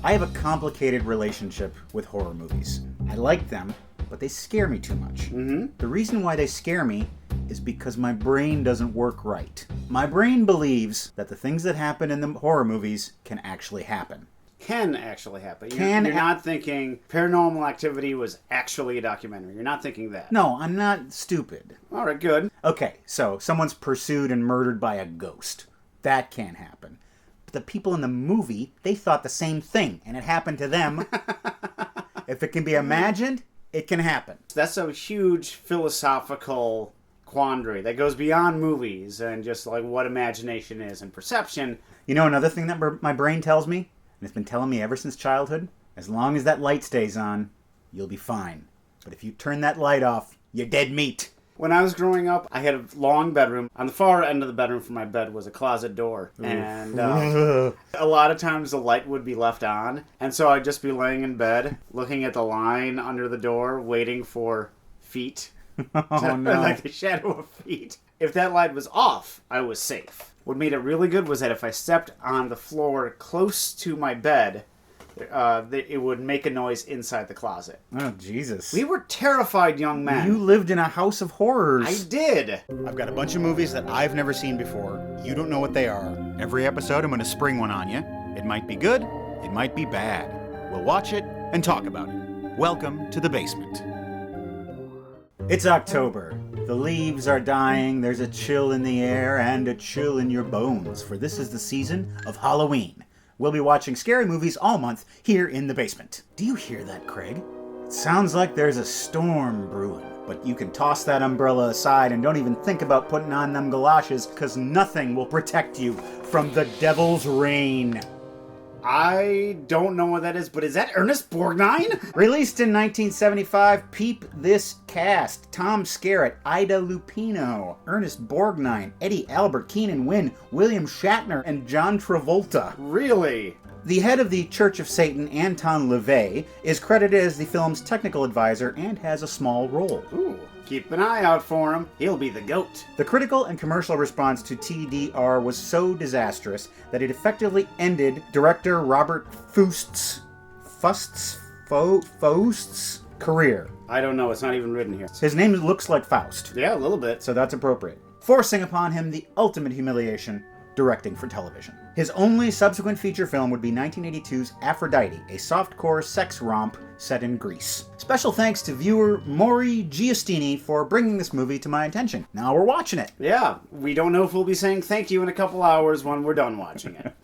I have a complicated relationship with horror movies. I like them, but they scare me too much. The reason why they scare me is because my brain doesn't work right. My brain believes that the things that happen in the horror movies can actually happen. Can actually happen. You're not thinking Paranormal Activity was actually a documentary. You're not thinking that. No, I'm not stupid. All right, good. Okay, so someone's pursued and murdered by a ghost. That can't happen. But the people in the movie, they thought the same thing, and it happened to them. If it can be imagined, it can happen. That's a huge philosophical quandary that goes beyond movies and just like what imagination is and perception. You know another thing that my brain tells me, and it's been telling me ever since childhood? As long as that light stays on, you'll be fine. But if you turn that light off, you're dead meat. When I was growing up, I had a long bedroom. On the far end of the bedroom from my bed was a closet door. And a lot of times the light would be left on. And so I'd just be laying in bed, looking at the line under the door, waiting for feet. Oh, no. Like the shadow of feet. If that light was off, I was safe. What made it really good was that if I stepped on the floor close to my bed, it would make a noise inside the closet. Oh, Jesus. We were terrified young men. You lived in a house of horrors. I did. I've got a bunch of movies that I've never seen before. You don't know what they are. Every episode, I'm going to spring one on you. It might be good. It might be bad. We'll watch it and talk about it. Welcome to the basement. It's October. The leaves are dying, there's a chill in the air, and a chill in your bones, for this is the season of Halloween. We'll be watching scary movies all month here in the basement. Do you hear that, Craig? It sounds like there's a storm brewing, but you can toss that umbrella aside and don't even think about putting on them galoshes, because nothing will protect you from the devil's rain. I don't know what that is, but is that Ernest Borgnine? Released in 1975, peep this cast. Tom Skerritt, Ida Lupino, Ernest Borgnine, Eddie Albert, Keenan Wynn, William Shatner, and John Travolta. Really? The head of the Church of Satan, Anton LaVey, is credited as the film's technical advisor and has a small role. Ooh, keep an eye out for him. He'll be the goat. The critical and commercial response to TDR was so disastrous that it effectively ended director Robert Faust's career. I don't know, it's not even written here. His name looks like Faust. Yeah, a little bit. So that's appropriate. Forcing upon him the ultimate humiliation, directing for television. His only subsequent feature film would be 1982's Aphrodite, a softcore sex romp set in Greece. Special thanks to viewer Maury Giustini for bringing this movie to my attention. Now we're watching it. Yeah, we don't know if we'll be saying thank you in a couple hours when we're done watching it.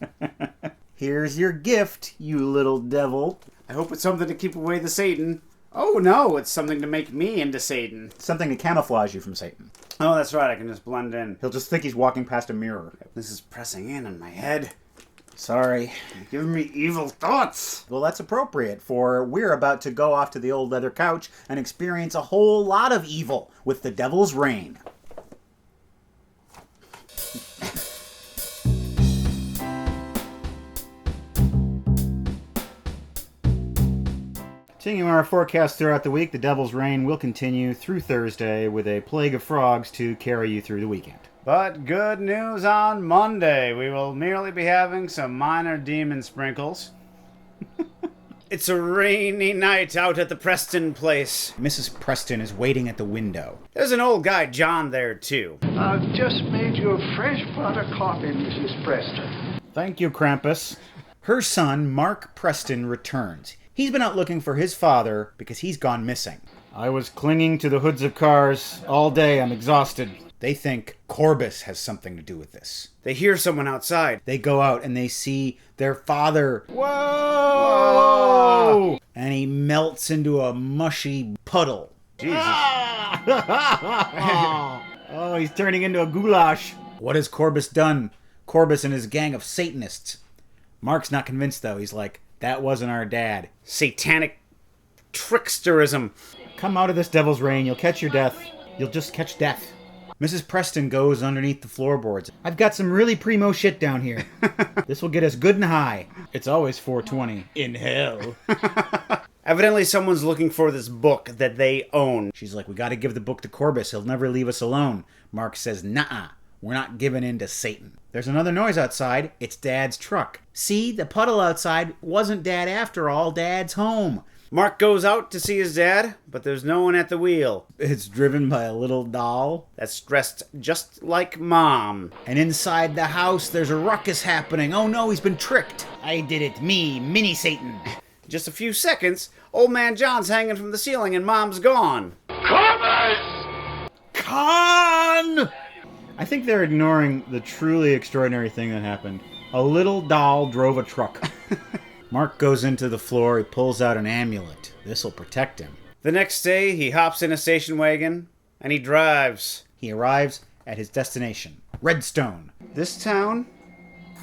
Here's your gift, you little devil. I hope it's something to keep away the Satan. Oh no, it's something to make me into Satan. Something to camouflage you from Satan. Oh, that's right, I can just blend in. He'll just think he's walking past a mirror. This is pressing in on my head. Sorry. You're giving me evil thoughts. Well, that's appropriate, for we're about to go off to the old leather couch and experience a whole lot of evil with the devil's reign. Continuing our forecast throughout the week, the devil's reign will continue through Thursday with a plague of frogs to carry you through the weekend. But good news on Monday. We will merely be having some minor demon sprinkles. It's a rainy night out at the Preston place. Mrs. Preston is waiting at the window. There's an old guy, John, there too. I've just made you a fresh pot of coffee, Mrs. Preston. Thank you, Krampus. Her son, Mark Preston, returns. He's been out looking for his father because he's gone missing. I was clinging to the hoods of cars all day. I'm exhausted. They think Corbus has something to do with this. They hear someone outside. They go out and they see their father. Whoa! Whoa! And he melts into a mushy puddle. Jesus. Oh, he's turning into a goulash. What has Corbus done? Corbus and his gang of Satanists. Mark's not convinced, though. He's like, that wasn't our dad. Satanic tricksterism. Come out of this devil's reign. You'll catch your death. You'll just catch death. Mrs. Preston goes underneath the floorboards. I've got some really primo shit down here. This will get us good and high. It's always 420. In hell. Evidently someone's looking for this book that they own. She's like, we gotta give the book to Corbus. He'll never leave us alone. Mark says, nah, We're not giving in to Satan. There's another noise outside. It's Dad's truck. See, the puddle outside wasn't Dad after all. Dad's home. Mark goes out to see his dad, but there's no one at the wheel. It's driven by a little doll That's dressed just like Mom. and inside the house there's a ruckus happening. Oh no, he's been tricked. I did it, me, Mini Satan. Just a few seconds, Old Man John's hanging from the ceiling and Mom's gone. Con! I think they're ignoring the truly extraordinary thing that happened. A little doll drove a truck. Mark goes into the floor, he pulls out an amulet. This'll protect him. The next day, he hops in a station wagon and he drives. He arrives at his destination, Redstone. This town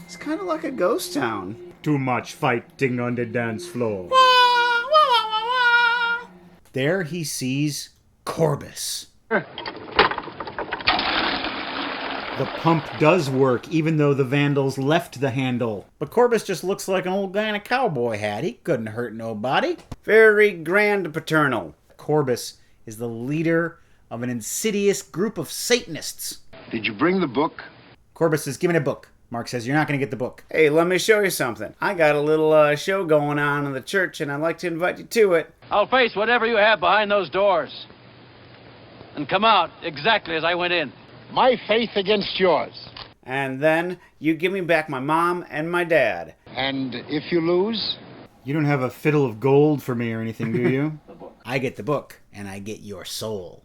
is kind of like a ghost town. Too much fighting on the dance floor. There he sees Corbus. The pump does work, even though the vandals left the handle. But Corbus just looks like an old guy in a cowboy hat. He couldn't hurt nobody. Very grand paternal. Corbus is the leader of an insidious group of Satanists. Did you bring the book? Corbus says, give me a book. Mark says, you're not going to get the book. Hey, let me show you something. I got a little show going on in the church and I'd like to invite you to it. I'll face whatever you have behind those doors and come out exactly as I went in. My faith against yours. And then you give me back my mom and my dad. And if you lose? You don't have a fiddle of gold for me or anything, do you? I get the book, and I get your soul.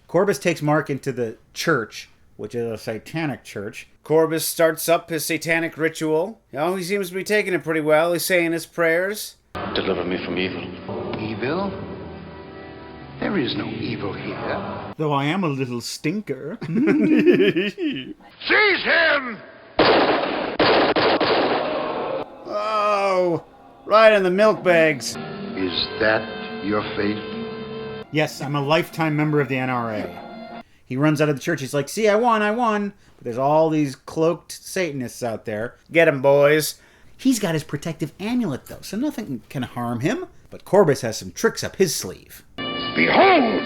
Corbus takes Mark into the church, which is a satanic church. Corbus starts up his satanic ritual. Oh, he seems to be taking it pretty well. He's saying his prayers. Deliver me from evil. Evil? There is no evil here. Though I am a little stinker. Seize him! Oh, right in the milk bags. Is that your faith? Yes, I'm a lifetime member of the NRA. He runs out of the church. He's like, see, I won. But there's all these cloaked Satanists out there. Get him, boys. He's got his protective amulet, though, so nothing can harm him. But Corbus has some tricks up his sleeve. Behold!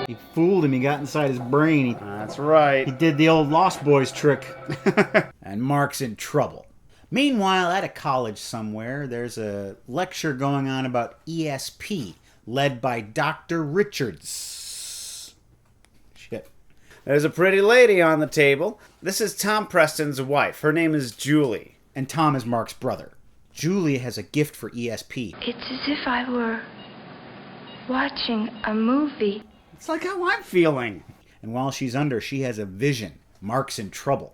He fooled him. He got inside his brain. That's right. He did the old Lost Boys trick. And Mark's in trouble. Meanwhile, at a college somewhere, there's a lecture going on about ESP, led by Dr. Richards. Shit. There's a pretty lady on the table. This is Tom Preston's wife. Her name is Julie. And Tom is Mark's brother. Julie has a gift for ESP. It's as if I were watching a movie. It's like how I'm feeling. And while she's under, she has a vision. Mark's in trouble.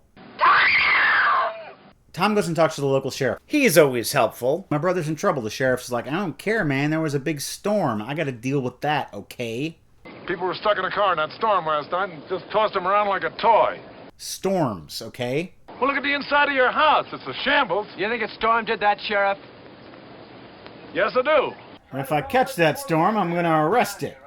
Tom goes and talks to the local sheriff. He's always helpful. My brother's in trouble. The sheriff's like, I don't care, man. There was a big storm. I got to deal with that, okay? People were stuck in a car in that storm last night and just tossed them around like a toy. Storms, okay? Well, look at the inside of your house. It's a shambles. You think a storm did that, Sheriff? Yes, I do. And if I catch that storm, I'm going to arrest it.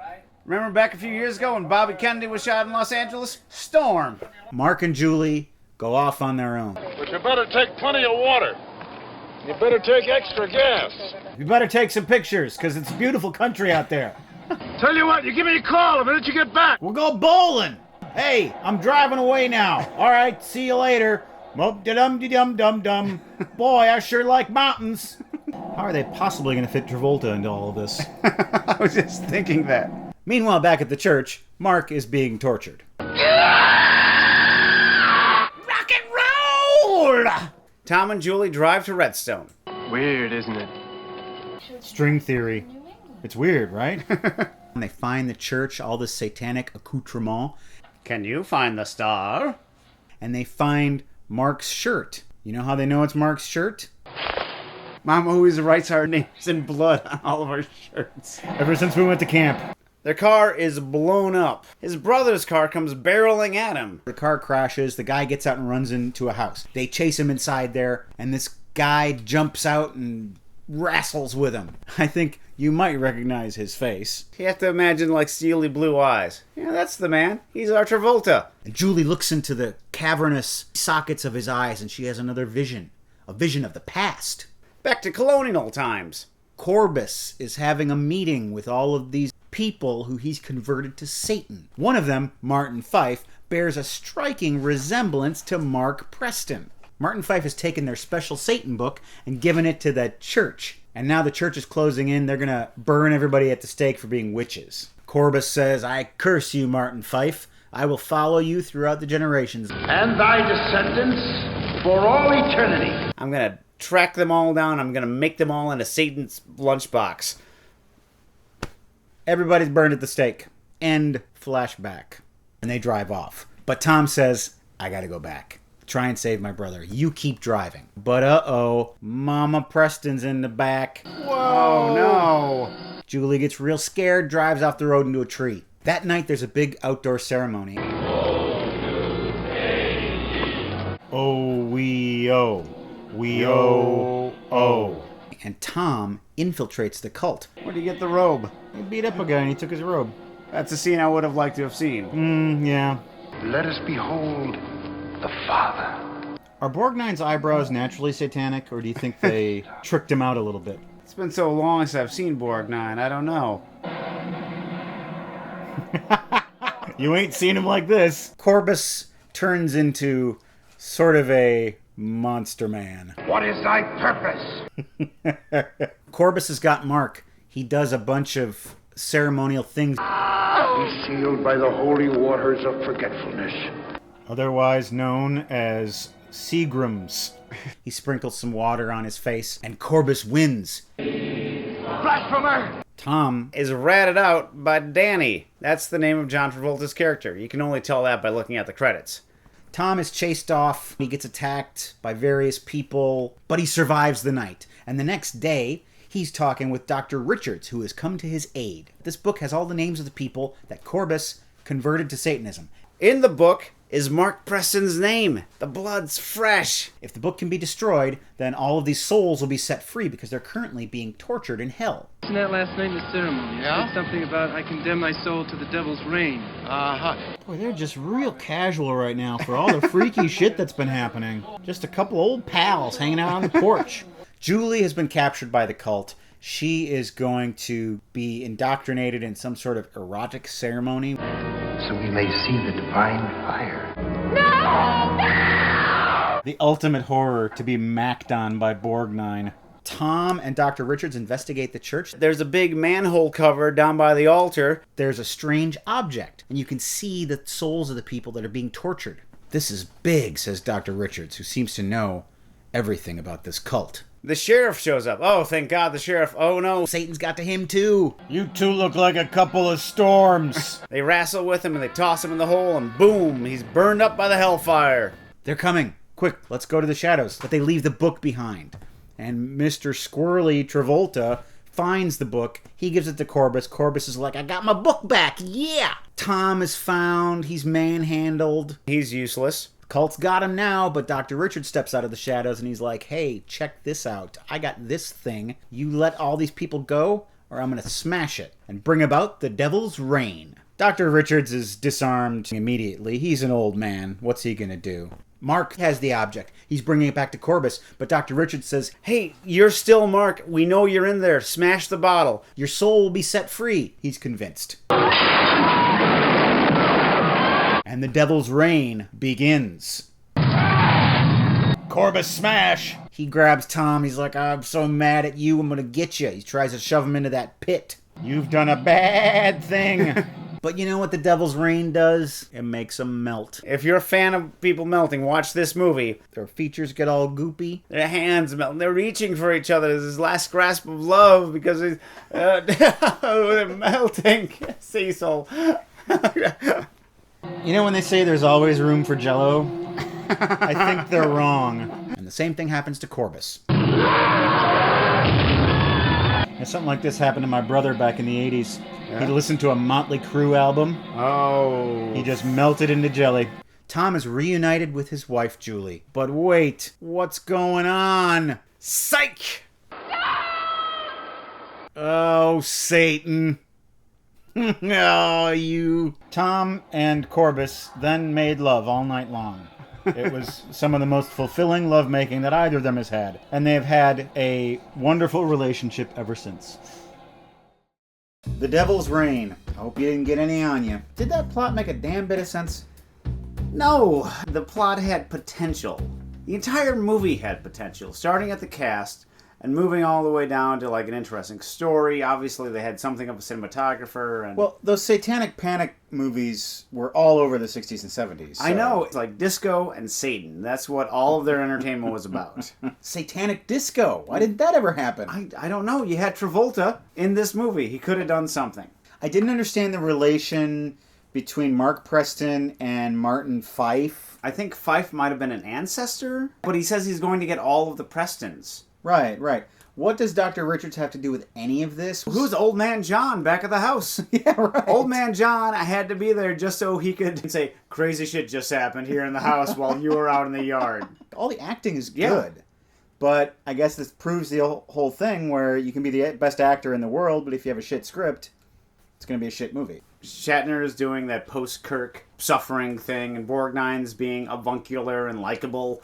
Remember back a few years ago when Bobby Kennedy was shot in Los Angeles? Storm. Mark and Julie go off on their own. But you better take plenty of water. You better take extra gas. You better take some pictures, because it's beautiful country out there. Tell you what, you give me a call the minute you get back. We'll go bowling. Hey, I'm driving away now. All right, see you later. Dum-de-dum-de-dum-dum-dum. Boy, I sure like mountains. How are they possibly going to fit Travolta into all of this? I was just thinking that. Meanwhile, back at the church, Mark is being tortured. Rock and roll! Tom and Julie drive to Redstone. Weird, isn't it? String theory. It's weird, right? They find the church, all this satanic accoutrement, Can you find the star? and they find Mark's shirt. You know how they know it's Mark's shirt? Mom always writes our names in blood on all of our shirts. Ever since we went to camp. Their car is blown up. His brother's car comes barreling at him. The car crashes, the guy gets out and runs into a house. They chase him inside there, and this guy jumps out and wrestles with him. I think you might recognize his face. You have to imagine like steely blue eyes. Yeah, that's the man. He's our Travolta. And Julie looks into the cavernous sockets of his eyes, and she has another vision. A vision of the past. Back to colonial times. Corbus is having a meeting with all of these people who he's converted to Satan. One of them, Martin Fife, bears a striking resemblance to Mark Preston. Martin Fife has taken their special Satan book and given it to the church. And now the church is closing in. They're going to burn everybody at the stake for being witches. Corbus says, I curse you, Martin Fife. I will follow you throughout the generations. And thy descendants for all eternity. I'm going to track them all down. I'm going to make them all into Satan's lunchbox. Everybody's burned at the stake. End flashback. And they drive off. But Tom says, I gotta go back. Try and save my brother. You keep driving. But uh-oh, Mama Preston's in the back. Whoa, no. Julie gets real scared, drives off the road into a tree. That night there's a big outdoor ceremony. Oh, we oh. We oh, oh. And Tom infiltrates the cult. Where'd you get the robe? He beat up a guy and he took his robe. That's a scene I would have liked to have seen. Yeah. Let us behold the Father. Are Borgnine's eyebrows naturally satanic, or do you think they tricked him out a little bit? It's been so long since I've seen Borgnine, I don't know. You ain't seen him like this. Corbus turns into sort of a monster man. What is thy purpose? Corbus has got Mark. He does a bunch of ceremonial things. Be sealed by the holy waters of forgetfulness. Otherwise known as Seagrams. He sprinkles some water on his face, and Corbus wins. Blasphemer! Tom is ratted out by Danny. That's the name of John Travolta's character. You can only tell that by looking at the credits. Tom is chased off. He gets attacked by various people, but he survives the night. And the next day, he's talking with Dr. Richards, who has come to his aid. This book has all the names of the people that Corbus converted to Satanism. In the book is Mark Preston's name. The blood's fresh. If the book can be destroyed, then all of these souls will be set free because they're currently being tortured in hell. Isn't that last night in the ceremony? Yeah? It said something about, I condemn my soul to the devil's reign. Uh-huh. Boy, they're just real casual right now for all the freaky shit that's been happening. Just a couple old pals hanging out on the porch. Julie has been captured by the cult. She is going to be indoctrinated in some sort of erotic ceremony. So we may see the divine fire. The ultimate horror to be macked on by Borgnine. Tom and Dr. Richards investigate the church. There's a big manhole cover down by the altar. There's a strange object, and you can see the souls of the people that are being tortured. This is big, says Dr. Richards, who seems to know everything about this cult. The sheriff shows up. Oh, thank God, the sheriff. Oh, no. Satan's got to him, too. You two look like a couple of storms. They wrestle with him, and they toss him in the hole, and boom, he's burned up by the hellfire. They're coming. Quick, let's go to the shadows. But they leave the book behind. And Mr. Squirrely Travolta finds the book. He gives it to Corbus. Corbus is like, I got my book back. Yeah. Tom is found. He's manhandled. He's useless. Cult's got him now, but Dr. Richard steps out of the shadows and he's like, hey, check this out. I got this thing. You let all these people go, or I'm going to smash it and bring about the devil's reign. Dr. Richards is disarmed immediately. He's an old man. What's he going to do? Mark has the object. He's bringing it back to Corbus, but Dr. Richards says, hey, you're still Mark. We know you're in there. Smash the bottle. Your soul will be set free. He's convinced. And the devil's reign begins. Corbus smash! He grabs Tom. He's like, I'm so mad at you, I'm gonna get you. He tries to shove him into that pit. You've done a bad thing. But you know what the devil's reign does? It makes them melt. If you're a fan of people melting, watch this movie. Their features get all goopy. Their hands melt. They're reaching for each other. This is last grasp of love because they're melting. Cecil. You know when they say there's always room for Jell-O? I think they're wrong. And the same thing happens to Corbus. And something like this happened to my brother back in the 80s. Yeah? He listened to a Motley Crue album. Oh. He just melted into jelly. Tom is reunited with his wife, Julie. But wait, what's going on? Psych! Oh, Satan. Oh, you. Tom and Corbus then made love all night long. It was some of the most fulfilling lovemaking that either of them has had. And they have had a wonderful relationship ever since. The Devil's Reign. I hope you didn't get any on you. Did that plot make a damn bit of sense? No, the plot had potential. The entire movie had potential, starting at the cast and moving all the way down to like an interesting story. Obviously, they had something of a cinematographer. And Well, those Satanic Panic movies were all over the 60s and 70s. I know, it's like disco and Satan. That's what all of their entertainment was about. Satanic Disco. Why did that ever happen? I don't know. You had Travolta in this movie. He could have done something. I didn't understand the relation between Mark Preston and Martin Fife. I think Fife might have been an ancestor, but he says he's going to get all of the Prestons. Right. What does Dr. Richards have to do with any of this? Who's Old Man John back at the house? Yeah, right. Old Man John, I had to be there just so he could say, crazy shit just happened here in the house while you were out in the yard. All the acting is good. But I guess this proves the whole thing where you can be the best actor in the world, but if you have a shit script, it's going to be a shit movie. Shatner is doing that post-Kirk suffering thing, and Borgnine's being avuncular and likable.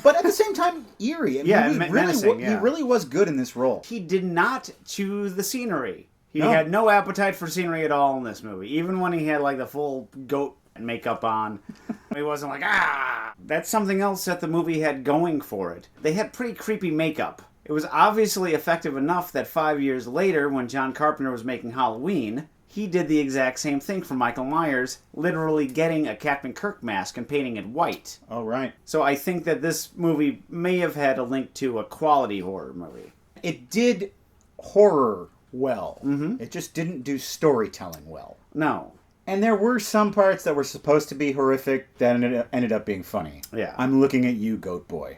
But at the same time, eerie. Menacing, He really was good in this role. He did not choose the scenery. He had no appetite for scenery at all in this movie. Even when he had like the full goat makeup on, he wasn't like, ah! That's something else that the movie had going for it. They had pretty creepy makeup. It was obviously effective enough that 5 years later, when John Carpenter was making Halloween, he did the exact same thing for Michael Myers, literally getting a Captain Kirk mask and painting it white. Oh, right. So I think that this movie may have had a link to a quality horror movie. It did horror well. Mm-hmm. It just didn't do storytelling well. No. And there were some parts that were supposed to be horrific that ended up being funny. Yeah. I'm looking at you, Goat Boy.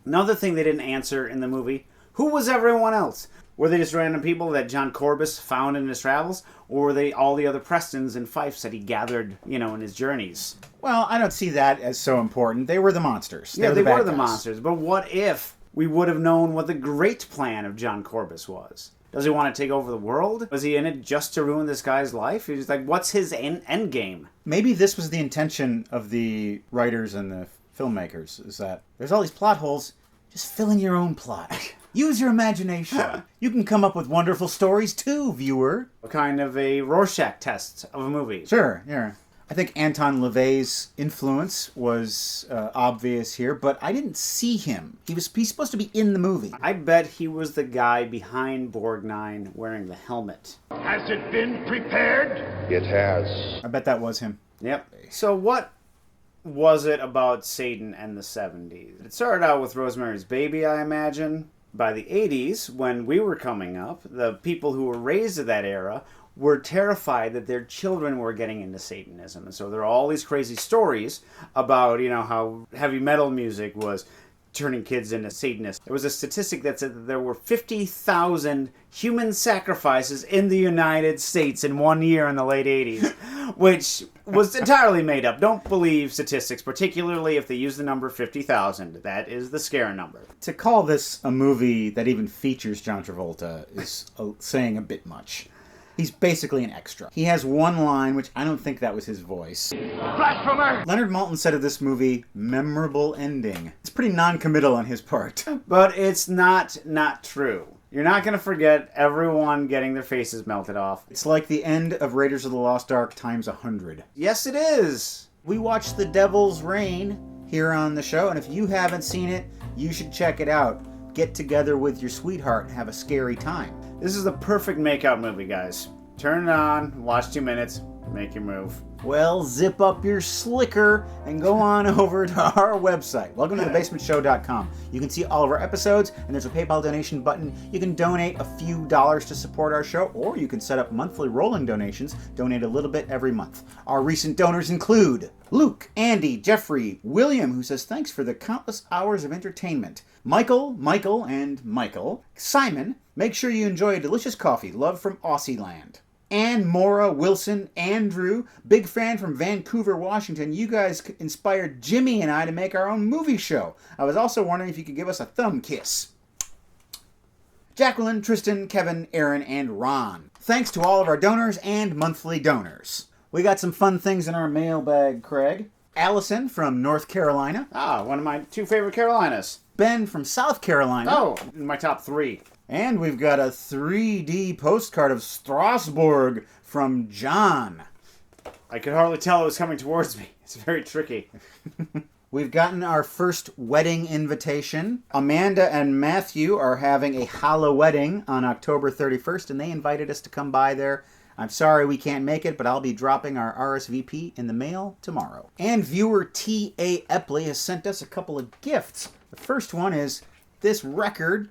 Another thing they didn't answer in the movie, who was everyone else? Were they just random people that John Corbis found in his travels? Or were they all the other Prestons and Fifes that he gathered, in his journeys? Well, I don't see that as so important. They were the monsters. They were the monsters. But what if we would have known what the great plan of John Corbis was? Does he want to take over the world? Was he in it just to ruin this guy's life? He's like, what's his end game? Maybe this was the intention of the writers and the filmmakers, is that there's all these plot holes. Just fill in your own plot. Use your imagination. You can come up with wonderful stories too, viewer. Kind of a Rorschach test of a movie. Sure, yeah. I think Anton LaVey's influence was obvious here, but I didn't see him. He's supposed to be in the movie. I bet he was the guy behind Borgnine wearing the helmet. Has it been prepared? It has. I bet that was him. Yep. So what was it about Satan and the 70s? It started out with Rosemary's Baby, I imagine. By the 80s, when we were coming up, the people who were raised in that era were terrified that their children were getting into Satanism. And so there are all these crazy stories about, how heavy metal music was turning kids into Satanists. There was a statistic that said that there were 50,000 human sacrifices in the United States in 1 year in the late 80s, which was entirely made up. Don't believe statistics, particularly if they use the number 50,000. That is the scare number. To call this a movie that even features John Travolta is saying a bit much. He's basically an extra. He has one line, which I don't think that was his voice. Blasphemer! Leonard Maltin said of this movie, memorable ending. It's pretty non-committal on his part. But it's not true. You're not going to forget everyone getting their faces melted off. It's like the end of Raiders of the Lost Ark times 100. Yes, it is. We watched The Devil's Reign here on the show, and if you haven't seen it, you should check it out. Get together with your sweetheart and have a scary time. This is the perfect makeout movie, guys. Turn it on, watch 2 minutes, make your move. Well, zip up your slicker and go on over to our website. Welcome to thebasementshow.com. You can see all of our episodes, and there's a PayPal donation button. You can donate a few dollars to support our show, or you can set up monthly rolling donations. Donate a little bit every month. Our recent donors include Luke, Andy, Jeffrey, William, who says thanks for the countless hours of entertainment. Michael, and Michael. Simon, make sure you enjoy a delicious coffee. Love from Aussie land. Ann, Maura, Wilson, Andrew, big fan from Vancouver, Washington. You guys inspired Jimmy and I to make our own movie show. I was also wondering if you could give us a thumb kiss. Jacqueline, Tristan, Kevin, Aaron, and Ron. Thanks to all of our donors and monthly donors. We got some fun things in our mailbag, Craig. Allison from North Carolina. Ah, one of my 2 favorite Carolinas. Ben from South Carolina. Oh, in my top 3. And we've got a 3D postcard of Strasbourg from John. I could hardly tell it was coming towards me. It's very tricky. We've gotten our first wedding invitation. Amanda and Matthew are having a Hallow wedding on October 31st, and they invited us to come by there. I'm sorry we can't make it, but I'll be dropping our RSVP in the mail tomorrow. And viewer T.A. Epley has sent us a couple of gifts. The first one is this record,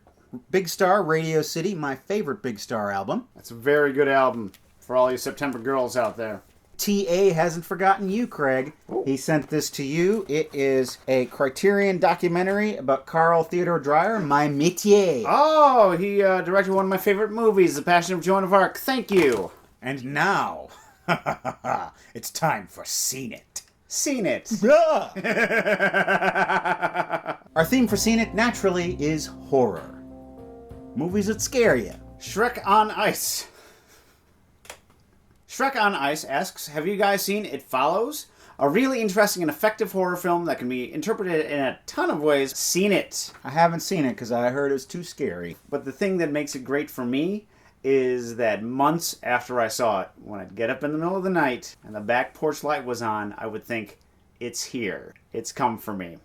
Big Star, Radio City, my favorite Big Star album. That's a very good album for all you September girls out there. T.A. hasn't forgotten you, Craig. Ooh. He sent this to you. It is a Criterion documentary about Carl Theodor Dreyer, My Métier. Oh, he directed one of my favorite movies, The Passion of Joan of Arc. Thank you. And now, it's time for Seen It. Seen it. Our theme for Seen It, naturally, is horror. Movies that scare you. Shrek on Ice. Shrek on Ice asks, have you guys seen It Follows? A really interesting and effective horror film that can be interpreted in a ton of ways. Seen it. I haven't seen it because I heard it was too scary. But the thing that makes it great for me is that months after I saw it, when I'd get up in the middle of the night and the back porch light was on, I would think, it's here. It's come for me.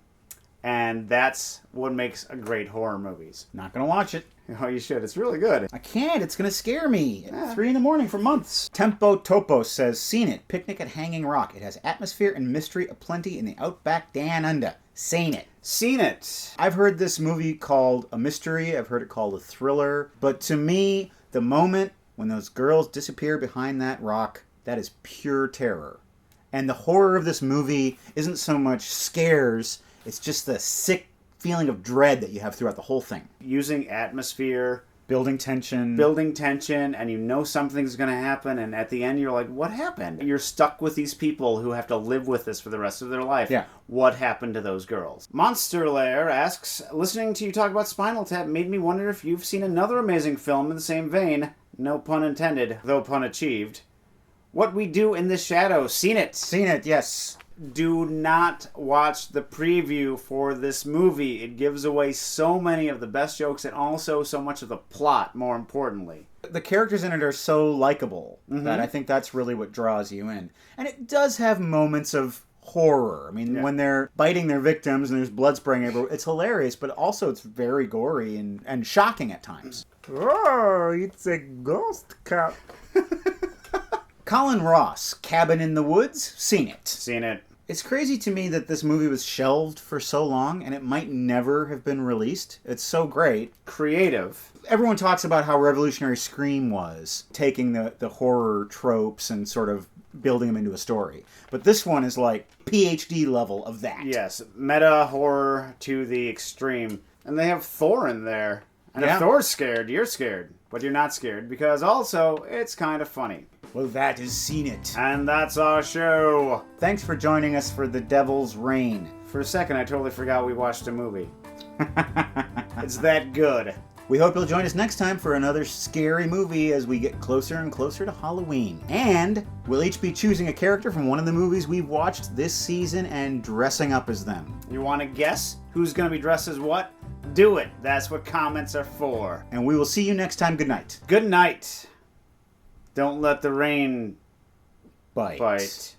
And that's what makes a great horror movies. Not gonna watch it. Oh, you should. It's really good. I can't. It's gonna scare me. At 3 a.m. for months. Tempo Topo says, Seen It. Picnic at Hanging Rock. It has atmosphere and mystery aplenty in the outback Dan Under. Seen it. Seen it. I've heard this movie called a mystery. I've heard it called a thriller. But to me, the moment when those girls disappear behind that rock, that is pure terror. And the horror of this movie isn't so much scares, it's just the sick feeling of dread that you have throughout the whole thing. Using atmosphere, building tension, and you know something's going to happen, and at the end you're like, what happened? You're stuck with these people who have to live with this for the rest of their life. Yeah. What happened to those girls? Monster Lair asks, listening to you talk about Spinal Tap made me wonder if you've seen another amazing film in the same vein, no pun intended, though pun achieved. What We Do in the Shadows. Seen it. Seen it, yes. Do not watch the preview for this movie. It gives away so many of the best jokes and also so much of the plot, more importantly. The characters in it are so likable that I think that's really what draws you in. And it does have moments of horror. I mean, when they're biting their victims and there's blood spraying everywhere, it's hilarious, but also it's very gory and shocking at times. Oh, it's a ghost cat. Colin Ross, Cabin in the Woods, seen it. Seen it. It's crazy to me that this movie was shelved for so long and it might never have been released. It's so great. Creative. Everyone talks about how revolutionary Scream was, taking the horror tropes and sort of building them into a story. But this one is like PhD level of that. Yes, meta horror to the extreme. And they have Thor in there. And if Thor's scared, you're scared. But you're not scared because also it's kind of funny. Well, that is Seen It. And that's our show. Thanks for joining us for The Devil's Reign. For a second, I totally forgot we watched a movie. It's that good. We hope you'll join us next time for another scary movie as we get closer and closer to Halloween. And we'll each be choosing a character from one of the movies we've watched this season and dressing up as them. You want to guess who's going to be dressed as what? Do it. That's what comments are for. And we will see you next time. Good night. Good night. Don't let the rain bite.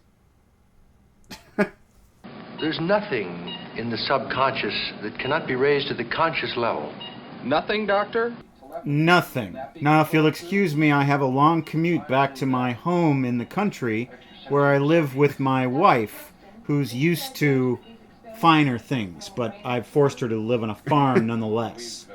There's nothing in the subconscious that cannot be raised to the conscious level. Nothing, Doctor? Nothing. Now, if you'll excuse me, I have a long commute back to my home in the country where I live with my wife, who's used to finer things, but I've forced her to live on a farm nonetheless.